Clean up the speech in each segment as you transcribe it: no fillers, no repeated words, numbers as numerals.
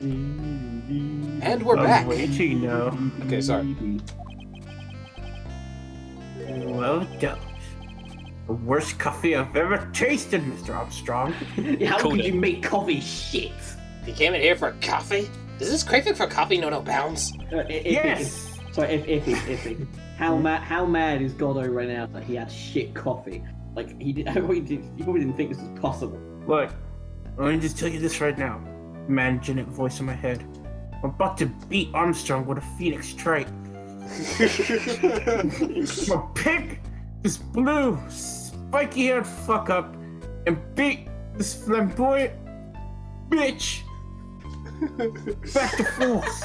And we're back. Waiting now. Okay, sorry. Well done. The worst coffee I've ever tasted, Mr. Armstrong. How could you make coffee shit? You came in here for coffee? Does this craving for coffee know no bounds? Yes! Iffy. How mad is Goddo right now that he had shit coffee? Like, he probably didn't think this was possible. Look, let me just tell you this right now. Imagine voice in my head. I'm about to beat Armstrong with a phoenix strike. My pick this blue, spiky-haired fuck-up and beat this flamboyant bitch back to forth.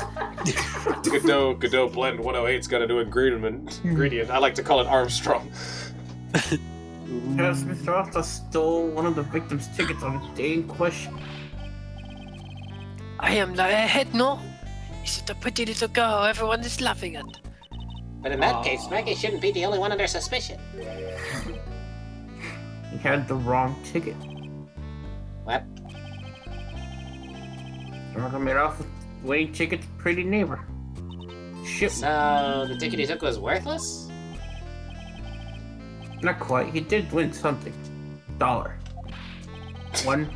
Godot Blend 108's got a new ingredient. I like to call it Armstrong. Yes, Mr. Arthur stole one of the victim's tickets on the day in question. I am the airhead, no? Is it a pretty little girl everyone is laughing at? But in that case, Maggie shouldn't be the only one under suspicion. He had the wrong ticket. What? Arthur made off with winning ticket's pretty neighbor. Shit. So, the ticket he took was worthless? Not quite. He did win something. $1. $1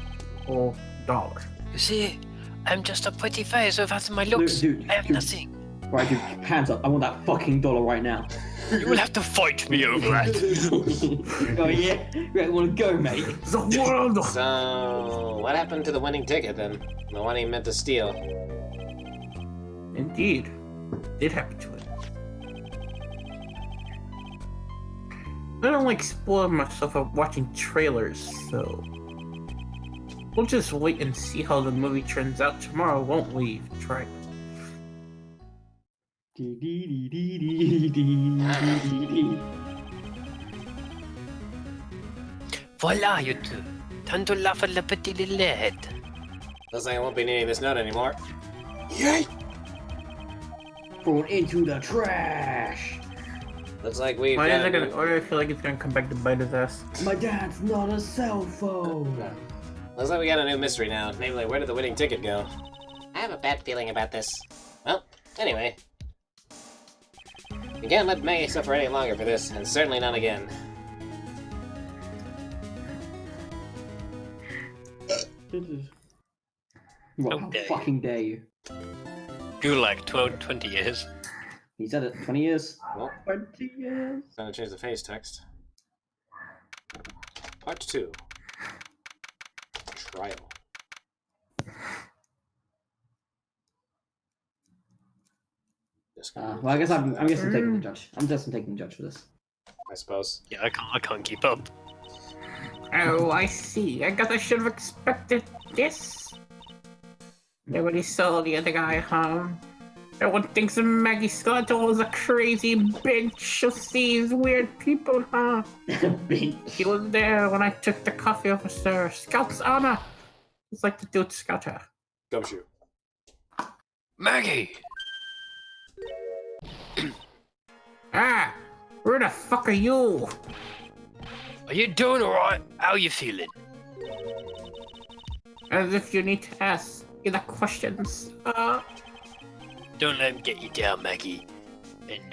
whole dollar. You see, I'm just a pretty face without my looks. Dude, I have nothing. Right, dude, hands up. I want that fucking dollar right now. You will have to fight me over it. Oh, yeah? You want to go, mate? The world! So, what happened to the winning ticket then? The one he meant to steal? Indeed. Did happen to it. I don't like spoiling myself of watching trailers, so we'll just wait and see how the movie turns out tomorrow, won't we, Tribe? Voila, you two. Time to laugh at the pretty little head. Looks like I won't be needing this note anymore. Yay! Thrown into the trash. Looks like we've Why is it got... gonna? Or I feel like it's gonna come back to bite his ass. My dad's not a cell phone. Looks like we got a new mystery now. Namely, where did the winning ticket go? I have a bad feeling about this. Well, anyway. You can't let Maggie suffer any longer for this, and certainly not again. What, how fucking dare you? You like 20 years. He said it, 20 years? Well, 20 years. time to change the phase text. Part 2. Trial. Well, I guess I'm guessing taking the judge. I'm guessing taking the judge for this. I suppose. Yeah, I can't keep up. Oh, I see. I guess I should have expected this. Nobody saw the other guy, huh? Everyone thinks Maggie Scotto is a crazy bitch of these weird people, huh? He was there when I took the coffee officer. Scout's honor. It's like the dude Scouter. Gumshoe. Maggie! Ah! Where the fuck are you? Are you doing alright? How are you feeling? As if you need to ask me the questions. Don't let him get you down, Maggie. And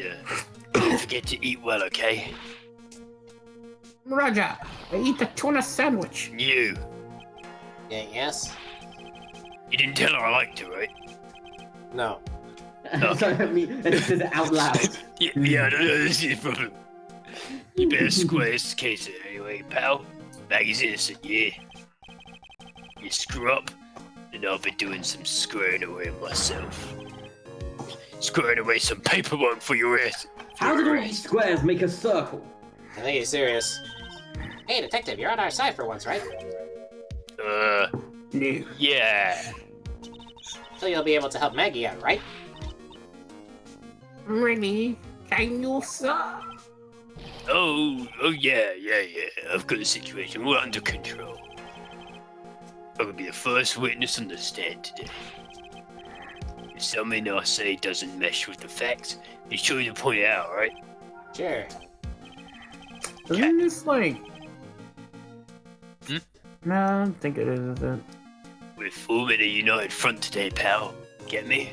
don't forget to eat well, okay? Roger, I eat a tuna sandwich. You. Yeah, yes? You didn't tell her I liked her, right? No. So I mean, it says it out loud. Yeah, no, this is a problem. You better square this case anyway, pal. Maggie's innocent, yeah. You screw up, and I'll be doing some squaring away myself. Squaring away some paperwork for your ass. How did all these squares make a circle? I think he's serious. Hey, detective, you're on our side for once, right? Yeah. So you'll be able to help Maggie out, right? Really? Can you, sir? Oh, yeah. I've got the situation. We're under control. I will be the first witness on the stand today. If something I say doesn't mesh with the facts, be sure to point it out, right? Sure. Isn't this like... Hmm? No, I don't think it is it? We're forming a united front today, pal. Get me?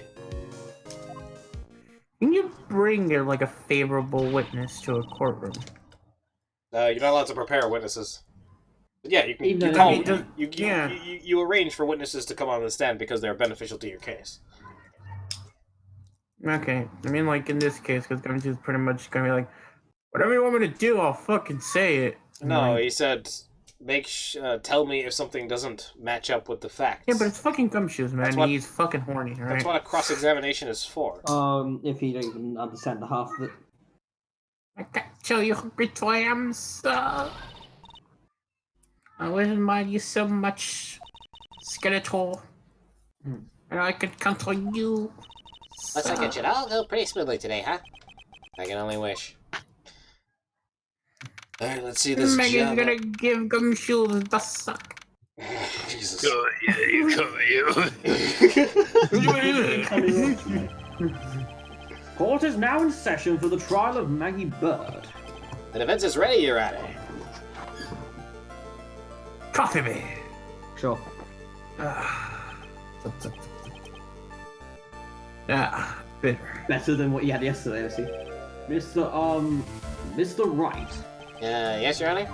Can you bring like a favorable witness to a courtroom? You're not allowed to prepare witnesses. But yeah, you can. Even You, though call, they- you arrange for witnesses to come on the stand because they're beneficial to your case. Okay, I mean, like in this case, because Gumshoe is pretty much gonna be like, whatever you want me to do, I'll fucking say it. And No, like, he said, tell me if something doesn't match up with the facts. yeah, but it's fucking Gumshoes, man. That's what- He's fucking horny, right? That's what a cross-examination is for. If you don't even understand the half of it. I can't tell you how grateful I am, sir. I wouldn't mind you so much, Skeletor. And I could count on you. Looks like it should all go pretty smoothly today, huh? I can only wish. Alright, let's see this Megan's job. gonna give Gumshoes the suck. Jesus. Oh, yeah, you come here. Court is now in session for the trial of Maggie Bird. The defense is ready, Your Honor. Coffee me. Sure. Bitter. Better than what you had yesterday, I see. Mr. Wright. Yes, Your Honor?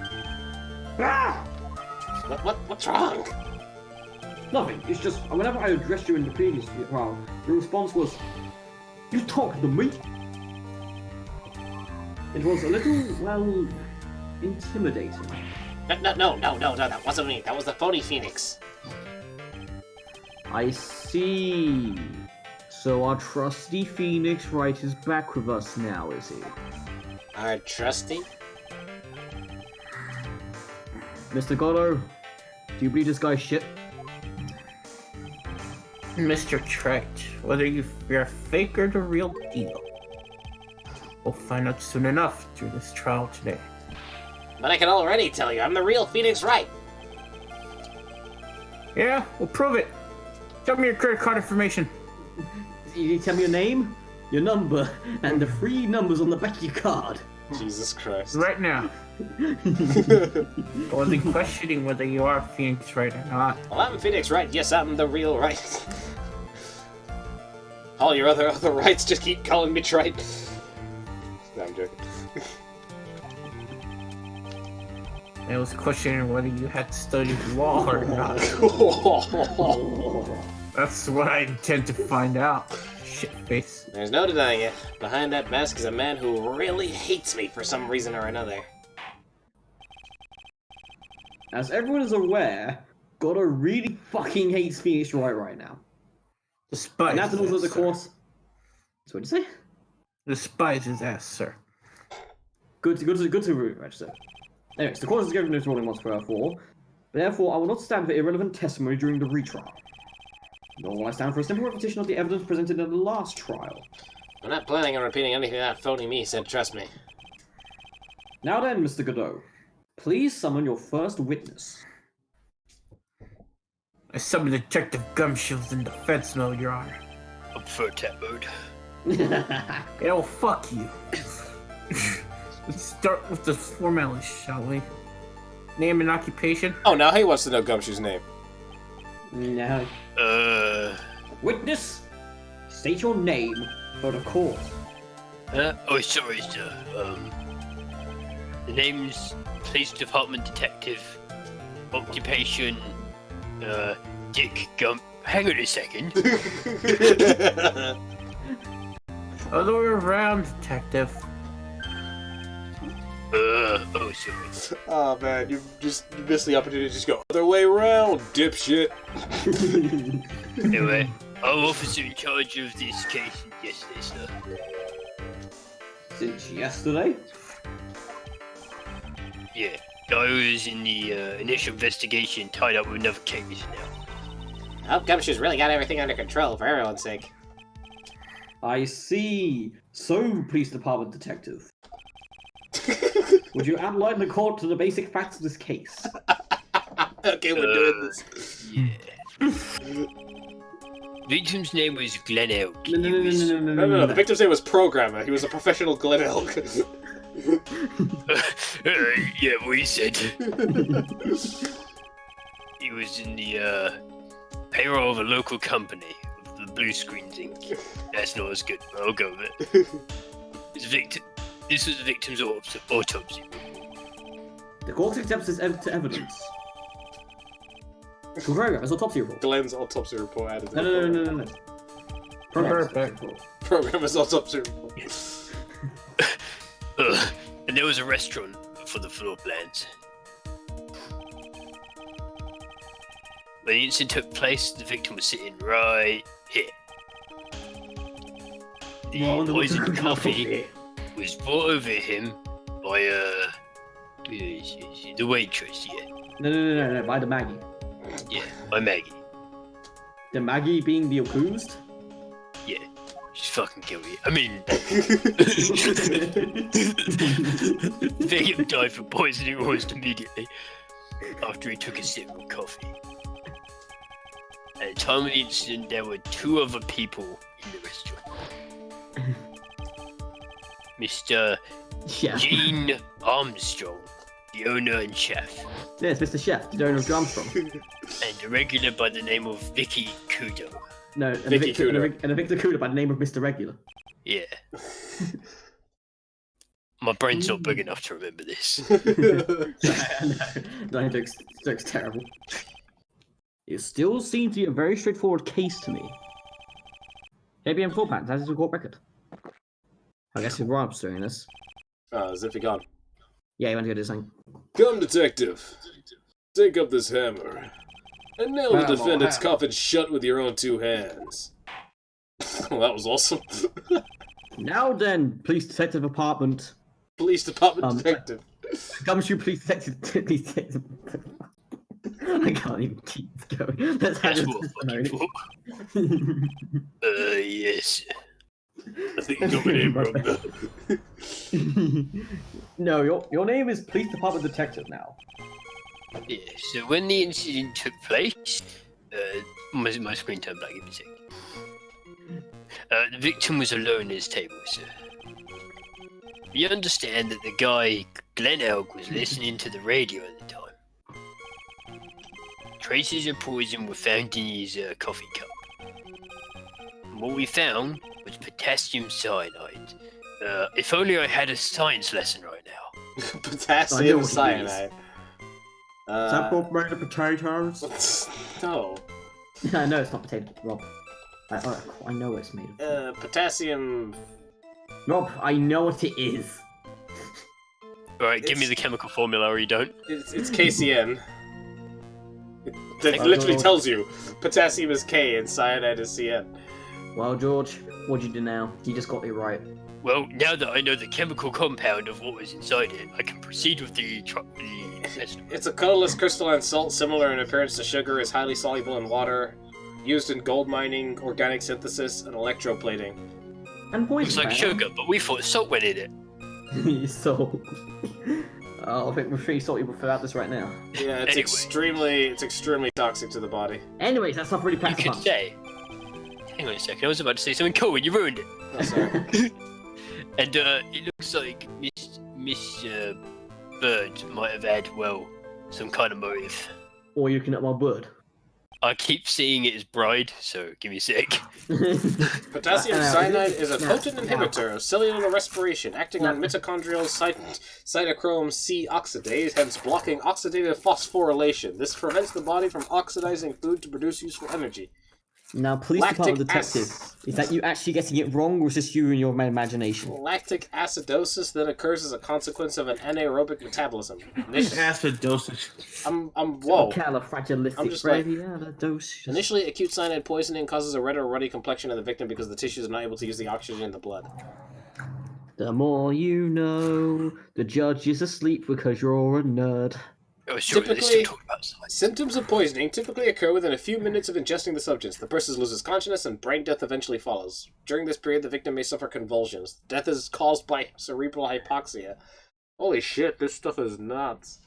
Ah! What's wrong? Nothing. It's just whenever I addressed you in the previous trial, the response was, "You talking to me?" It was a little, well, intimidating. No, that wasn't me. That was the phony Phoenix. I see. So our trusty Phoenix Wright is back with us now, is he? Our trusty? Mr. Godo, do you believe this guy's shit? Mr. Trent, whether you're fake or the real deal. We'll find out soon enough through this trial today. But I can already tell you, I'm the real Phoenix Wright. Yeah, we'll prove it. Tell me your credit card information. You tell me your name, your number, and the 3 numbers on the back of your card. Jesus Christ. Right now. I wasn't questioning whether you are Phoenix Wright or not. Well, I'm Phoenix Wright. Yes, I'm the real Wright. All your other Wrights just keep calling me Trite. No, I'm joking. I was questioning whether you had studied law or not. That's what I intend to find out. Shitface. There's no denying it. Behind that mask is a man who really hates me for some reason or another. As everyone is aware, Godo really fucking hates Phoenix Wright right now. Despise And that's his also ass, the sir. course. So what did you say? Despise his ass, sir. Good to register. Anyways, the court has given this ruling once for 4. Therefore, I will not stand for irrelevant testimony during the retrial. Nor will I stand for a simple repetition of the evidence presented in the last trial. I'm not planning on repeating anything that phony me said, trust me. Now then, Mr. Godot, please summon your first witness. I summon Detective Gumshoes in defense mode, Your Honor. I'm for tap mode. Yeah, well, fuck you. Let's start with the formalities, shall we? Name and occupation? Oh, now he wants to know Gumshoe's name. Now, witness, state your name for the court. Oh, sorry, sir. The name's Police Department Detective. Occupation, Dick Gump. Hang on a second. Other way around, Detective. Oh, sorry. Oh man, you missed the opportunity to just go other way around, dipshit. Anyway, I'm officer in charge of this case yesterday, sir. Since yesterday? Yeah, I was in the initial investigation tied up with another case now. I hope Gumshoe's really got everything under control for everyone's sake. I see. So, police department detective. Would you outline the court to the basic facts of this case? Okay, we're doing this. Yeah. Victim's name was Glenn Elk. No, the victim's name was Programmer. He was a professional Glen Elk. Yeah, what he said. He was in the payroll of a local company with the blue screens Inc. That's not as good. I'll go with it. This was the victim's autopsy. The court accepts this to evidence. Programmer's autopsy report. Glenn's autopsy report added. No. Perfect. Programmer's autopsy report. And there was a restaurant for the floor plans. When the incident took place, the victim was sitting right here. The poisoned coffee was brought over him by the waitress, yeah. No, by the Maggie. Yeah, by Maggie. The Maggie being the accused? Yeah, she's fucking guilty. I mean, victim died from poisoning almost immediately after he took a sip of coffee. At the time of the incident, there were 2 other people in the restaurant. Mr. Gene Armstrong, the owner and chef. Yes, Mr. Chef, the owner of Armstrong. And a regular by the name of Vicky Kudo. No, and Vicky Kudo. And a Victor Kudo by the name of Mr. Regular. Yeah. My brain's not big enough to remember this. No, Joke's terrible. It still seems to be a very straightforward case to me. ABM 4 patents, as is a court record. I guess if Rob's doing this. Zippy gone. Yeah, you want to go do something? Come, detective. Take up this hammer. And nail the defendant's coffin shut with your own 2 hands. Well, that was awesome. Now then, police detective department. Police department detective. Gumshoe police detective. I can't even keep going. Let's have That's what I'm looking for. Yes. I think you got my name wrong though. No, your name is police department detective now. Yeah, so when the incident took place, my screen turned black, give me a sec. The victim was alone at his table, sir. We understand that the guy, Glenn Elk, was listening to the radio at the time. Traces of poison were found in his coffee cup. And what we found was potassium cyanide. If only I had a science lesson right now. Potassium cyanide. Is that both made of potatoes? No. I know it's not potato, Rob. I know what it's made of. Potassium. Rob, I know what it is. Alright, give me the chemical formula or you don't. It's KCN. That literally tells you potassium is K and cyanide is CN. Well, George, what'd you do now? You just got it right. Well, now that I know the chemical compound of what was inside it, I can proceed with the It's a colorless crystalline salt similar in appearance to sugar, is highly soluble in water, used in gold mining, organic synthesis, and electroplating. And poison. Looks like sugar, but we thought salt went in it. Salt. Oh, I think we're pretty salty without this right now. Yeah, it's Anyway. extremely toxic to the body. Anyways, that's not really You practical. could say. Hang on a second, I was about to say something cool and you ruined it. Oh, sorry. And it looks like Miss Bird might have had, well, some kind of motive. Or you can at my bird. I keep seeing it as bride, so give me a sec. Potassium cyanide is a potent inhibitor of cellular respiration, acting on mitochondrial cytochrome C oxidase, hence blocking oxidative phosphorylation. This prevents the body from oxidizing food to produce useful energy. Now, police department detective, is that you actually getting it wrong, or is this you and your imagination? Lactic acidosis that occurs as a consequence of an anaerobic metabolism. Acidosis. Whoa. Califragilistic. I'm just like- Brachiacidosis. Initially, acute cyanide poisoning causes a red or ruddy complexion of the victim because the tissues are not able to use the oxygen in the blood. The more you know, the judge is asleep because you're a nerd. Oh, sure, they still talk about science. Symptoms of poisoning typically occur within a few minutes of ingesting the substance. The person loses consciousness and brain death eventually follows. During this period, the victim may suffer convulsions. Death is caused by cerebral hypoxia. Holy shit, this stuff is nuts.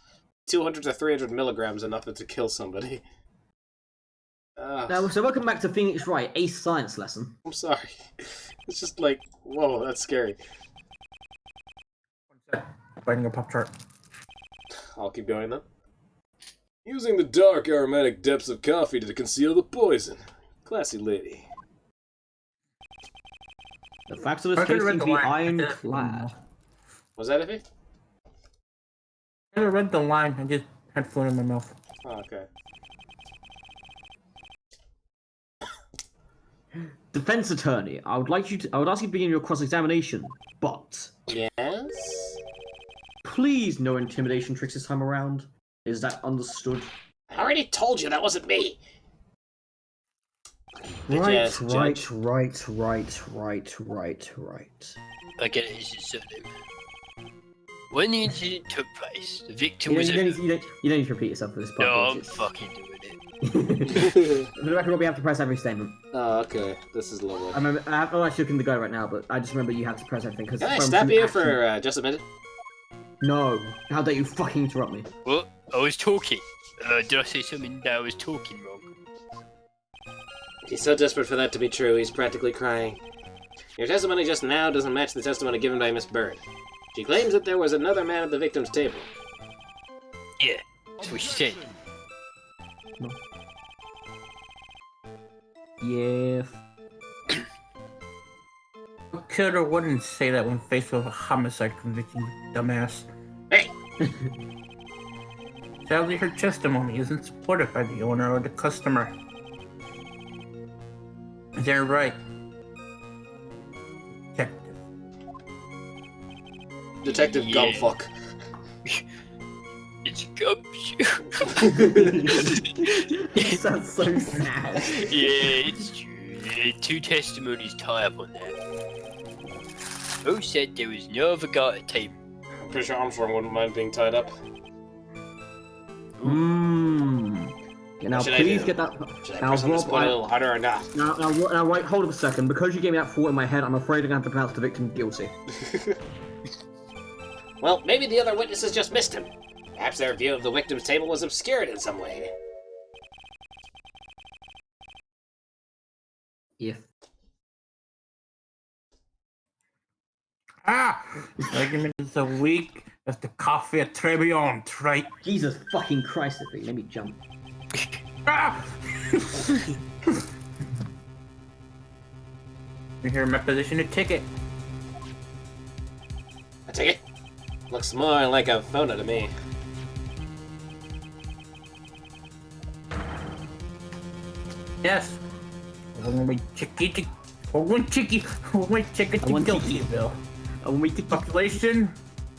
200 to 300 milligrams enough to kill somebody. Now, so welcome back to Phoenix Wright, a science lesson. I'm sorry. It's just like, whoa, that's scary. Finding a pop chart. I'll keep going then. Using the dark aromatic depths of coffee to conceal the poison. Classy lady. The facts of this I case could've read seem the to be line. ironclad. Was that Iffy? I read the line. I just had food in my mouth. Oh, okay. Defense attorney, I would ask you to begin your cross-examination, but Yes? please no intimidation tricks this time around. Is that understood? I already told you that wasn't me! Right. Judge. Again, it's his surname. When the incident took place, the victim You was. don't need to repeat yourself for this part. No, I'm fucking doing it. For the record, we have to press every statement. Oh, okay. This is lovely. I remember. I'm actually looking to go right now, but I just remember you have to press everything because. Can I stop you for just a minute? No. How dare you fucking interrupt me? What? I was talking. Did I say something that I was talking wrong? He's so desperate for that to be true, he's practically crying. Your testimony just now doesn't match the testimony given by Miss Bird. She claims that there was another man at the victim's table. Yeah, that's what she said. No. Yeah. Could or wouldn't say that when faced with a homicide conviction, dumbass. Hey! Sadly, her testimony isn't supported by the owner or the customer. They're right. Detective Yeah. Gumfuck. It's gumshoe. It sounds so sad. Yeah, it's true. Two testimonies tie up on that. Both said there was no other guy at the table. I'm pretty sure Armstrong wouldn't mind being tied up. Now, What should I please do? get that. Should I Now, press on this Rob, point a little harder or not? now, wait, hold up a second. Because you gave me that thought in my head, I'm afraid I'm gonna have to pronounce the victim guilty. Well, maybe the other witnesses just missed him. Perhaps their view of the victim's table was obscured in some way. If. Argument is a weak as the coffee at Tribulations, right? Jesus fucking Christ, if it made me jump. Ah! You're here in my position to ticket. I take it. Looks more like a photo to me. Yes. One chicky. Ticket to want guilty, Bill. And we could Population,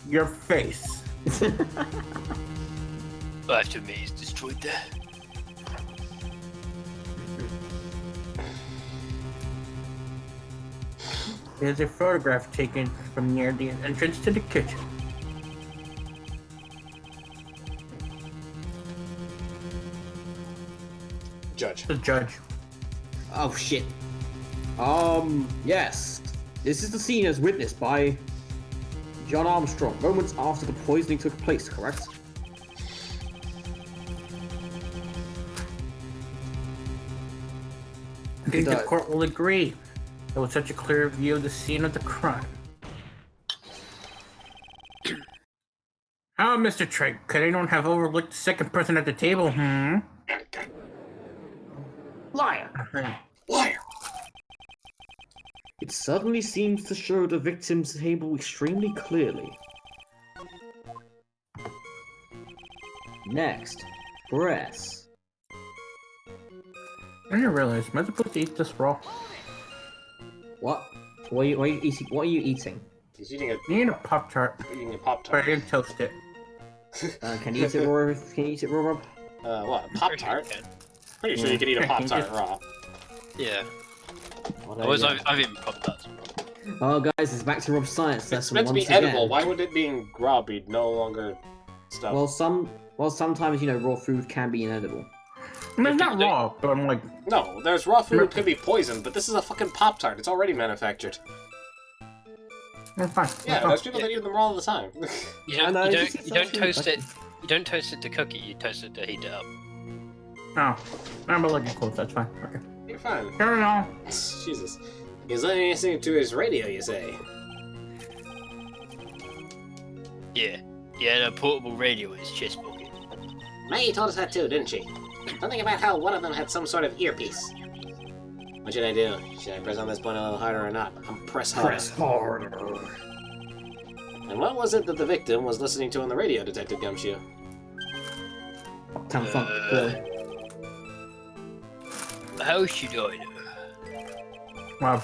your face. After me, he's destroyed that. There's a photograph taken from near the entrance to the kitchen. Judge. The judge. Oh shit. Yes. This is the scene as witnessed by John Armstrong, moments after the poisoning took place, correct? I think the does. court will agree. There was such a clear view of the scene of the crime. How, Mr. Trigg, could anyone have overlooked the second person at the table, Liar! Liar! It certainly seems to show the victim's table extremely clearly. Next, press. I didn't realize, am I supposed to eat this raw? What? What are you eating? What are you eating? He's eating a I need a Pop-Tart, but I Pop-Tart. didn't toast it. Can you eat it raw? Can you eat it raw, Rob? What? A Pop-Tart? Pretty sure you could eat a Pop-Tart raw. Yeah. Oh, I've even popped that. Oh, guys, it's back to Rob's science It's lesson meant to be once again. edible. Why would it being raw be no longer stuff? Well, sometimes raw food can be inedible. I mean, it's not raw, but I'm like, No, there's raw food that could be poisoned, but this is a fucking Pop-Tart. It's already manufactured. it's fine. Yeah, there's people that eat them raw all the time. You don't, no, you it's don't, just you don't something toast like- it. You don't toast it to cook it. You toast it to heat it up. Oh, I'm looking close, that's fine. Okay. You're fine. Carry on. Jesus. He's listening to his radio, you say? Yeah. Yeah, the portable radio in his chest pocket. Maggie told us that too, didn't she? Something about how one of them had some sort of earpiece. What should I do? Should I press on this point a little harder or not? Press harder. Press harder. And what was it that the victim was listening to on the radio, Detective Gumshoe? Uptown Funk. Clearly. How should I know? Wow.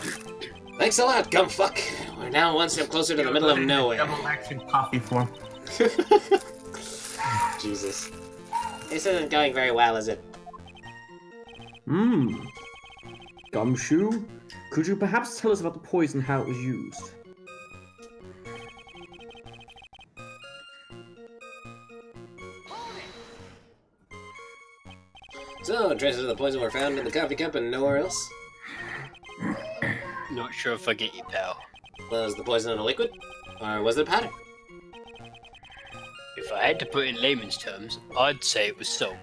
Thanks a lot, Gumfuck. We're now one step closer to the middle of nowhere. Double action coffee form. Jesus. This isn't going very well, is it? Gumshoe, could you perhaps tell us about the poison, how it was used? So, traces of the poison were found in the coffee cup and nowhere else? Not sure if I get you, pal. Was the poison in a liquid? Or was it powder? If I had to put it in layman's terms, I'd say it was salt.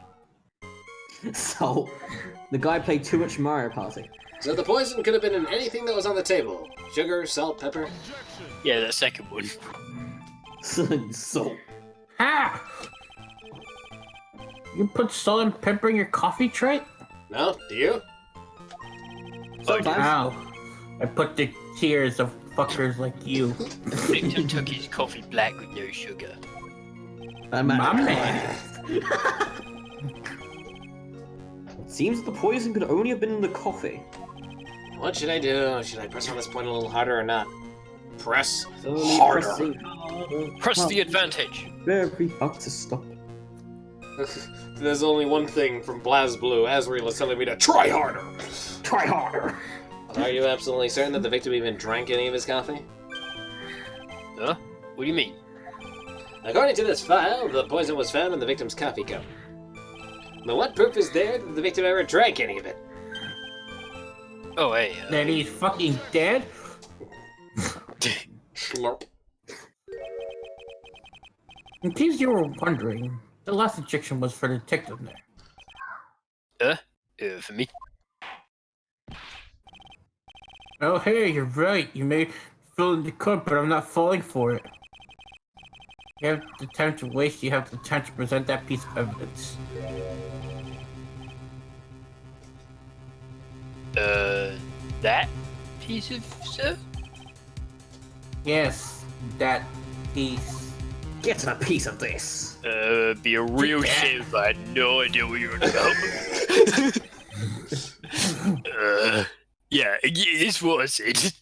So, the guy played too much Mario Party. So the poison could have been in anything that was on the table. Sugar, salt, pepper. Yeah, that second one. Salt. Ha! You put salt and pepper in your coffee tray? No? Do you? Sometimes. Ow. I put the tears of fuckers like you. The victim took his coffee black with no sugar. My man. Seems that the poison could only have been in the coffee. What should I do? Should I press on this point a little harder or not? Press Only harder. pressing harder. Press the advantage. Very hard to stop. There's only one thing from BlazBlue. Azrael is telling me to try harder. Try harder. Are you absolutely certain that the victim even drank any of his coffee? Huh? What do you mean? According to this file, the poison was found in the victim's coffee cup. But what proof is there that the victim ever drank any of it? Oh, hey. That he's fucking dead? Slurp. In case you were wondering, the last injection was for the detective there. For me? Oh hey, you're right. You may fill in the cup, but I'm not falling for it. You have the time to waste, you have the time to present that piece of evidence. That piece of stuff? Yes, that piece. Get a piece of this. Be a real shame if I had no idea what you were about. Yeah, it's what I said.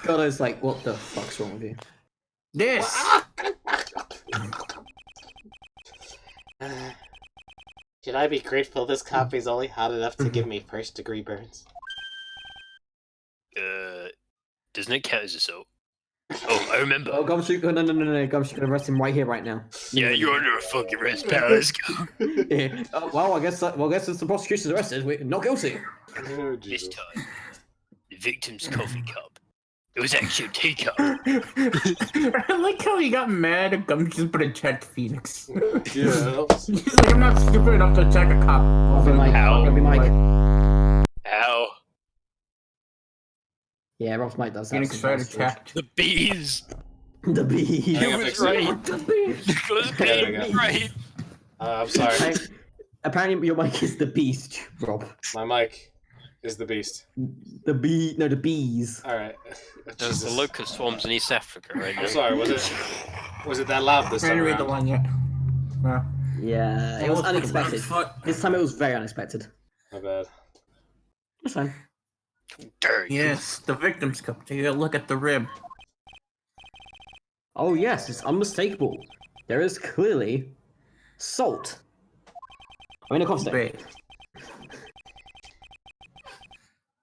God, I was like, what the fuck's wrong with you? This! Should I be grateful this coffee's only hot enough to give me first-degree burns? Doesn't it count as assault? Oh, I remember. Oh, Gumshoe, no, Gumshoe, gonna arrest him right here, right now. Yeah, you're under a fucking arrest, pal. Let's go. Yeah. Oh, well, I guess since the prosecution's arrested, we're not guilty. Oh, This Jesus. time, the victim's coffee cup. It was actually a teacup. I like how he got mad at Gum just put a check Phoenix. Yeah. He's like, I'm not stupid enough to attack a cop. Be Mike. Ow. Be Mike. Ow. Yeah, Rob's Mike does that. Phoenix tried to attack. The bees. The bee. I You got was fixed. right. Nicholas There we being go. right. I'm sorry. Apparently, your mic is the beast, Rob. My mic is the beast. The bee. No, the bees. Alright. There's the locust swarms in East Africa right now. I'm sorry, was it that loud this I time didn't read the around? one yet. Well, Yeah, it was unexpected. This time it was very unexpected. My bad. That's fine. Dare you. yes, the victim's cup. Take a look at the rib. Oh yes, it's unmistakable. There is clearly salt. I mean, a coffee stick. Great.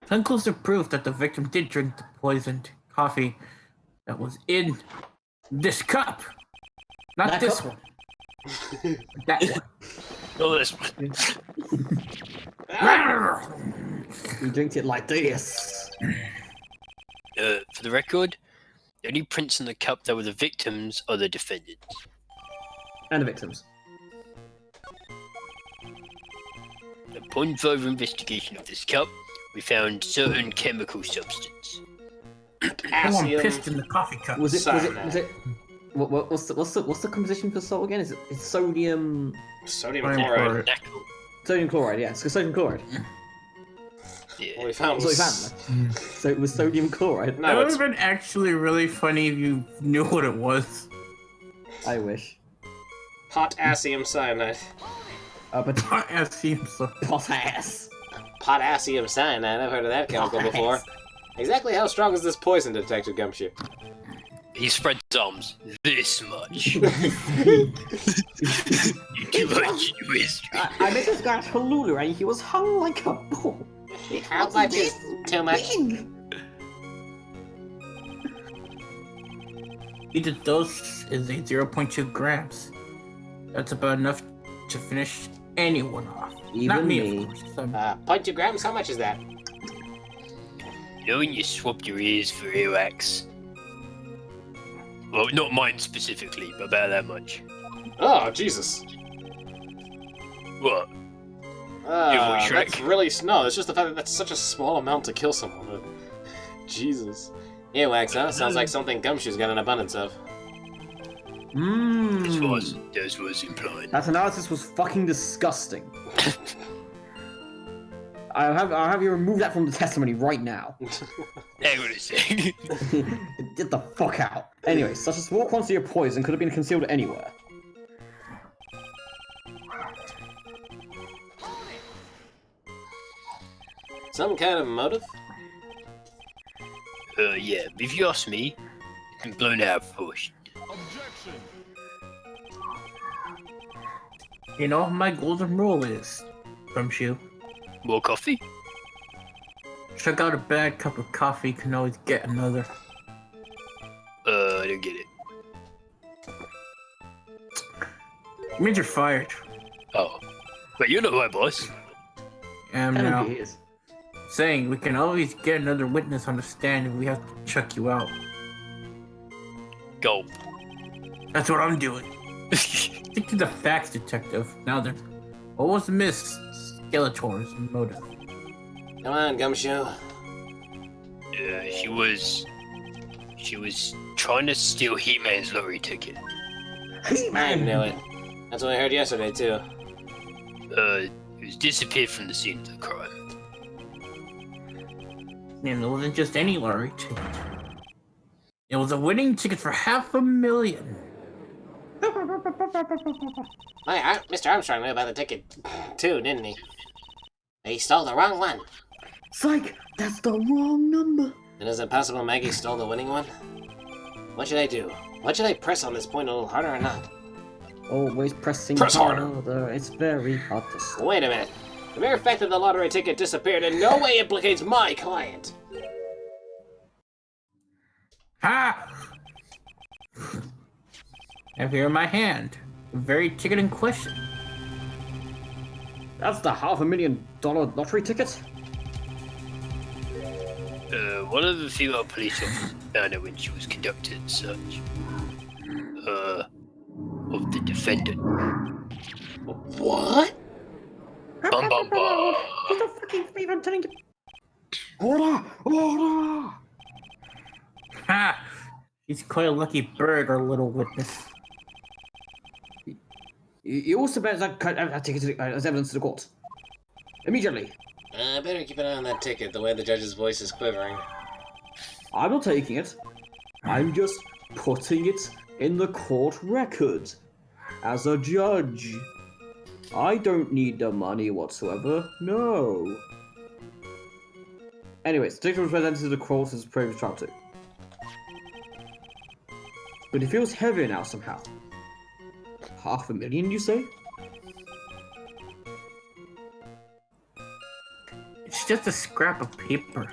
Conclusive proof that the victim did drink the poisoned coffee that was in this cup. Not That this cup? one. That one. Oh, this one. You drink it like this. For the record, the only prints in the cup that were the victims are the defendants. And the victims. Upon further investigation of this cup, we found certain chemical substance. Someone Potassium. pissed in the coffee cup. Was it what's the composition for salt again? It's sodium. Sodium Fine chloride. Knuckle. Sodium chloride, yeah. So sodium chloride. Yeah. What we found That's was... what we found. So it was sodium chloride. That No, would it's... have been actually really funny if you knew what it was. I wish. Potassium cyanide. But I see him so. potass. Potassium cyanide, I've heard of that chemical before. Exactly how strong is this poison, Detective Gumshoe? He spreads his arms this much. You too much history. I met this guy at Honolulu and he was hung like a bull. How much is too much? Each dose is a 0.2 grams. That's about enough to finish anyone off. Not Even me, me. of course. 0.2 grams? How much is that? You know when you swapped your ears for earwax? Well, not mine specifically, but about that much. Oh, Jesus. What? Shrek. That's really... No, it's just the fact that that's such a small amount to kill someone. Jesus. Earwax, huh? Sounds like something Gumshoe's got an abundance of. That was implied. That analysis was fucking disgusting. I'll have you remove that from the testimony right now. Hang on a sec. Get the fuck out. Anyway, such a small quantity of poison could have been concealed anywhere. Some kind of motive? Yeah, if you ask me, it's been blown out of proportion. You know what my golden rule is, Gumshoe? More coffee? Check out a bad cup of coffee, you can always get another. I don't get it. It means you're fired. Oh. But you're not my boss. Now, He is. saying we can always get another witness on the stand if we have to check you out. Go. That's what I'm doing. Stick to the facts, detective. Now then, what was Miss Skeletor's motive? Come on, Gumshoe. She was trying to steal He-Man's lottery ticket. I knew it. That's what I heard yesterday, too. It was disappeared from the scene of the crime. And it wasn't just any lottery ticket. It was a winning ticket for $500,000. Mr. Armstrong knew about the ticket, too, didn't he? He stole the wrong one. Psych! That's the wrong number! And is it possible Maggie stole the winning one? What should I do? What should I press on this point a little harder or not? Always pressing Press harder. harder. It's very hard to stop. Wait a minute. The mere fact that the lottery ticket disappeared in no way implicates my client. Ha! Have here in my hand the very ticket in question. That's the $500,000 lottery ticket? One of the female police officers found her when she was conducting a search. Of the defendant. What? Bum bum bum. What the fucking favor I'm telling you? Order! Order! Ha! She's quite a lucky bird, our little witness. You also better take it as evidence to the court. Immediately. I better keep an eye on that ticket, the way the judge's voice is quivering. I'm not taking it. I'm just putting it in the court record. As a judge. I don't need the money whatsoever. No. Anyways, the ticket was presented to the court as previous trial too. But it feels heavier now somehow. $500,000, you say? It's just a scrap of paper.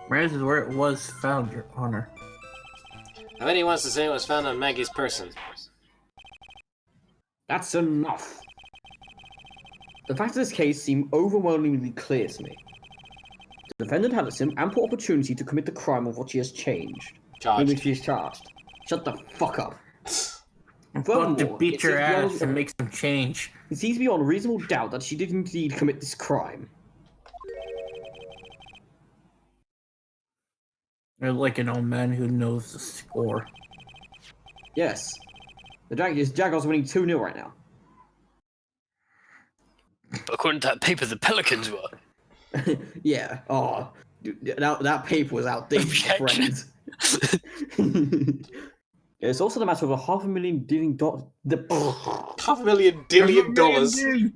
Where's where it was found, Your Honor? I bet he wants to say it was found on Maggie's person. That's enough. The facts of this case seem overwhelmingly clear to me. The defendant had ample opportunity to commit the crime of what she has changed. In which she is charged. Shut the fuck up. I'm about to Furthermore, beat it your seems ass and make some change. It seems beyond reasonable doubt that she did indeed commit this crime. You're like an old man who knows the score. Yes. The Jaguars are winning 2-0 right now. According to that paper, the Pelicans were. Yeah. Oh, dude, that paper was outdated, Objection. friends. It's also the matter of $500,000 dealing $1 dillion dollars. $1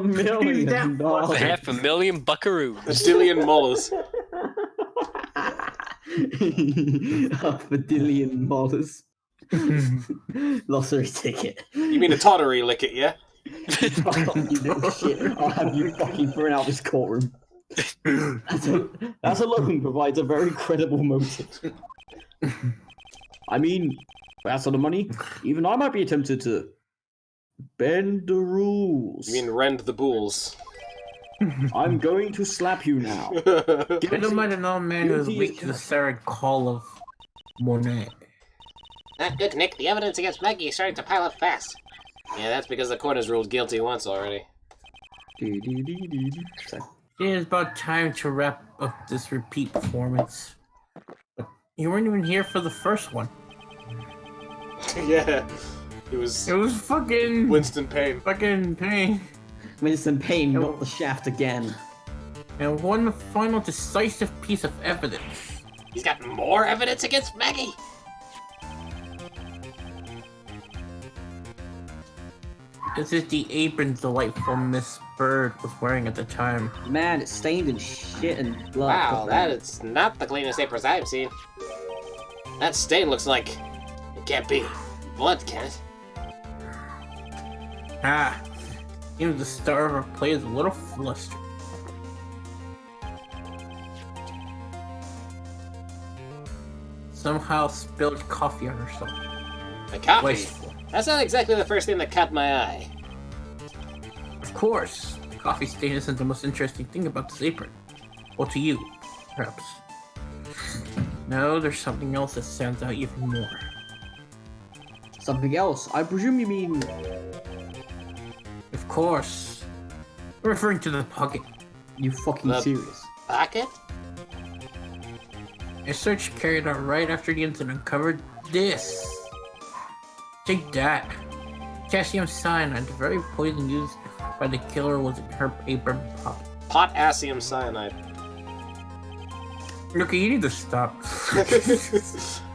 million. $500,000 buckaroos. A dillion mollers. $500,000,000. Lottery ticket. You mean a tottery licket, yeah? Fuck off, you little shit. I'll have you fucking thrown out of this courtroom. That alone provides a very credible motive. I mean, for that sort of money, even I might be tempted to bend the rules. You mean rend the bulls? I'm going to slap you now. I don't mind an old man who's Guilty weak as to the siren call of Monet. Not good, Nick. The evidence against Maggie is starting to pile up fast. Yeah, that's because the court has ruled guilty once already. So, It is about time to wrap up this repeat performance. But you weren't even here for the first one. Yeah. It was fucking Winston Payne. fucking pain. Winston Payne, not the shaft again. And one final decisive piece of evidence. He's got more evidence against Maggie? This is the apron delightful Miss Bird was wearing at the time. Man, it's stained in shit and blood. Wow, that is not the cleanest aprons I've seen. That stain looks like... It can't be blood, can it? Ah, even the star of our play is a little flustered. Somehow spilled coffee on herself. The coffee? Wasteful. That's not exactly the first thing that caught my eye. Of course, the coffee stain isn't the most interesting thing about this apron. Well, to you, perhaps. No, there's something else that stands out even more. Something else? I presume you mean... Of course. I'm referring to the pocket. You fucking The- serious? Pocket? A search carried out right after the incident uncovered this. Take that. Potassium cyanide, the very poison used by the killer, was in her apron pocket. Potassium cyanide. Look, you need to stop.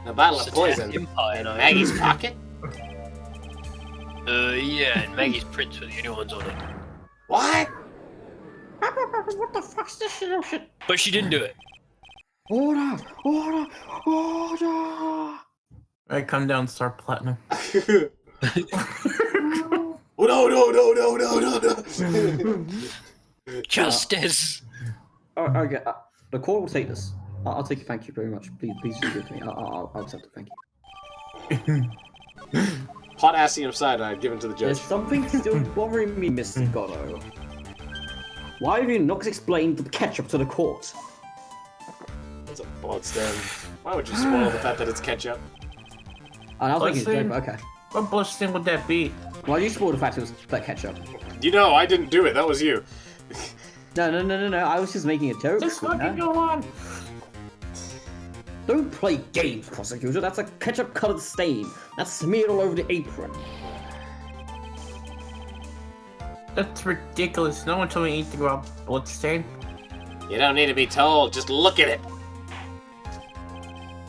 A bottle of poison. Potassium cyanide. In Maggie's pocket? Yeah, and Maggie's prints were the only ones on it. What? What the fuck's this shit? But she didn't do it. Order! Order! Order! Alright, come down, Star Platinum. Oh, no. Justice! Okay, the court will take this. I'll take it, thank you very much. Please do it to me. I'll accept it, thank you. Potassium cyanide given to the judge. There's something still bothering me, Mr. Goddo. Why have you not explained the ketchup to the court? That's a blood stain. Why would you spoil the fact that it's ketchup? And I was making a joke, Bloodstain? but okay. What bloodstain would that be? Why did you spoil the fact it was that ketchup? You know, I didn't do it. That was you. No, I was just making a joke. Just you know? fucking go on! Don't play games, prosecutor. That's a ketchup-colored stain. That's smeared all over the apron. That's ridiculous. No one told me anything about bloodstain. You don't need to be told. Just look at it.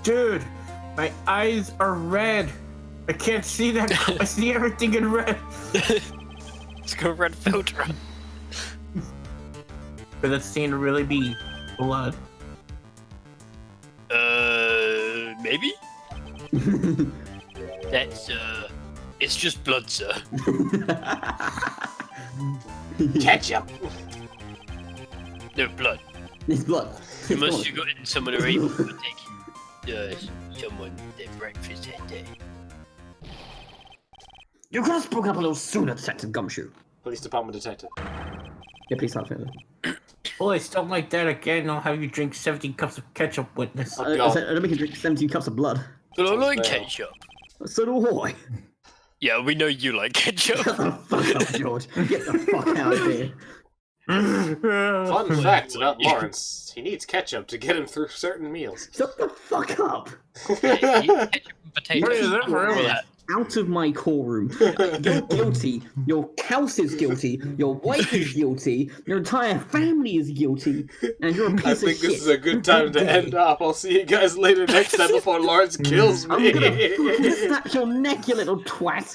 Dude, my eyes are red. I can't see that. I see everything in red. Let's go red filter. Could that stain really be blood? Maybe? That's, it's just blood, sir. Ketchup. No, blood. It's blood. Unless you got in someone or able to take someone their breakfast that day. You could have spoken up a little sooner, Detective Gumshoe. Police department detective. Yeah, please stop it. Boys, don't like that again. I'll have you drink 17 cups of ketchup, witness. Oh, I God. don't make you drink 17 cups of blood. But I like fair. ketchup. So do I. Yeah, we know you like ketchup. Shut the fuck up, George. Get the fuck out of here. Fun fact about Lawrence: he needs ketchup to get him through certain meals. Shut the fuck up! Yeah, you ketchup and potatoes. What is that for All everyone? that. Out of my courtroom. You're guilty. Your house is guilty. Your wife is guilty. Your entire family is guilty. And you're a piece I of think shit. this is a good time to end off. I'll see you guys later next time before Lawrence kills I'm me. gonna fucking snap your neck, you little twat.